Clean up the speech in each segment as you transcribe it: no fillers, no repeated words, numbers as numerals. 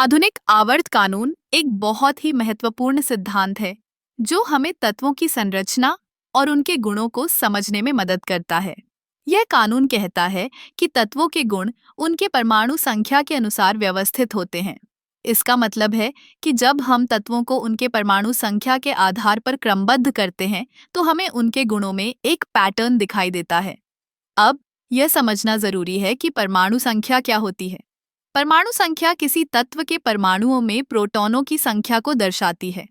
आधुनिक आवर्त कानून एक बहुत ही महत्वपूर्ण सिद्धांत है जो हमें तत्वों की संरचना और उनके गुणों को समझने में मदद करता है। यह कानून कहता है कि तत्वों के गुण उनके परमाणु संख्या के अनुसार व्यवस्थित होते हैं। इसका मतलब है कि जब हम तत्वों को उनके परमाणु संख्या के आधार पर क्रमबद्ध करते हैं तो हमें उनके गुणों में एक पैटर्न दिखाई देता है। अब यह समझना जरूरी है कि परमाणु संख्या क्या होती है। परमाणु संख्या किसी तत्व के परमाणुओं में प्रोटॉनों की संख्या को दर्शाती है।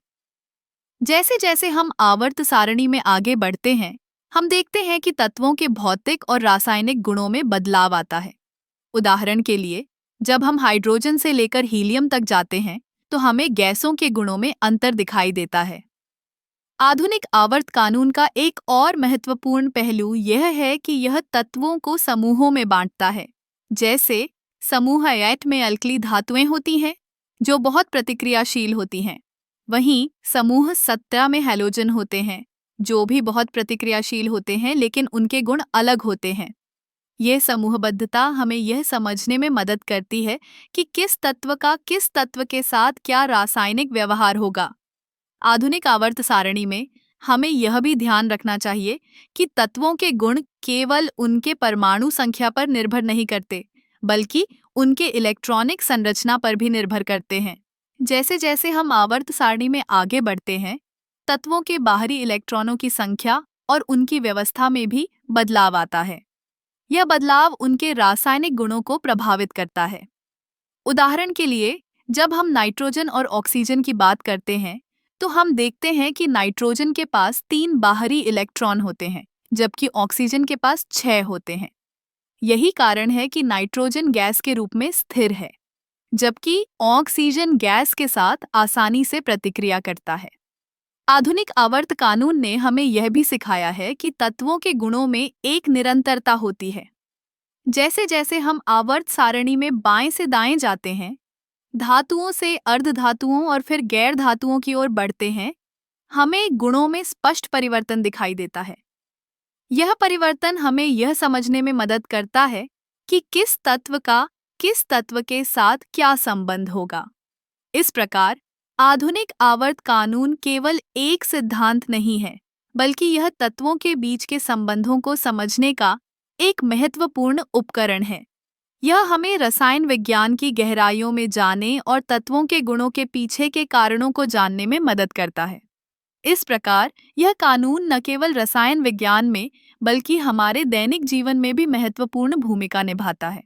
जैसे जैसे हम आवर्त सारणी में आगे बढ़ते हैं, हम देखते हैं कि तत्वों के भौतिक और रासायनिक गुणों में बदलाव आता है। उदाहरण के लिए, जब हम हाइड्रोजन से लेकर हीलियम तक जाते हैं, तो हमें गैसों के गुणों में अंतर दिखाई देता है। आधुनिक आवर्त कानून का एक और महत्वपूर्ण पहलू यह है कि यह तत्वों को समूहों में बांटता है। जैसे समूह 8 में अल्कली धातुएं होती हैं जो बहुत प्रतिक्रियाशील होती हैं। वहीं समूह 17 में हैलोजन होते हैं जो भी बहुत प्रतिक्रियाशील होते हैं लेकिन उनके गुण अलग होते हैं। यह समूहबद्धता हमें यह समझने में मदद करती है कि किस तत्व का किस तत्व के साथ क्या रासायनिक व्यवहार होगा। आधुनिक आवर्त सारणी में हमें यह भी ध्यान रखना चाहिए कि तत्वों के गुण केवल उनके परमाणु संख्या पर निर्भर नहीं करते, बल्कि उनके इलेक्ट्रॉनिक संरचना पर भी निर्भर करते हैं। जैसे जैसे हम आवर्त सारणी में आगे बढ़ते हैं, तत्वों के बाहरी इलेक्ट्रॉनों की संख्या और उनकी व्यवस्था में भी बदलाव आता है। यह बदलाव उनके रासायनिक गुणों को प्रभावित करता है। उदाहरण के लिए, जब हम नाइट्रोजन और ऑक्सीजन की बात करते हैं, तो हम देखते हैं कि नाइट्रोजन के पास 3 बाहरी इलेक्ट्रॉन होते हैं, जबकि ऑक्सीजन के पास 6 होते हैं। यही कारण है कि नाइट्रोजन गैस के रूप में स्थिर है, जबकि ऑक्सीजन गैस के साथ आसानी से प्रतिक्रिया करता है। आधुनिक आवर्त कानून ने हमें यह भी सिखाया है कि तत्वों के गुणों में एक निरंतरता होती है। जैसे जैसे हम आवर्त सारणी में बाएं से दाएं जाते हैं, धातुओं से अर्धधातुओं और फिर गैर धातुओं की ओर बढ़ते हैं, हमें गुणों में स्पष्ट परिवर्तन दिखाई देता है। यह परिवर्तन हमें यह समझने में मदद करता है कि किस तत्व का किस तत्व के साथ क्या संबंध होगा। इस प्रकार आधुनिक आवर्त कानून केवल एक सिद्धांत नहीं है, बल्कि यह तत्वों के बीच के संबंधों को समझने का एक महत्वपूर्ण उपकरण है। यह हमें रसायन विज्ञान की गहराइयों में जाने और तत्वों के गुणों के पीछे के कारणों को जानने में मदद करता है। इस प्रकार यह कानून न केवल रसायन विज्ञान में बल्कि हमारे दैनिक जीवन में भी महत्वपूर्ण भूमिका निभाता है।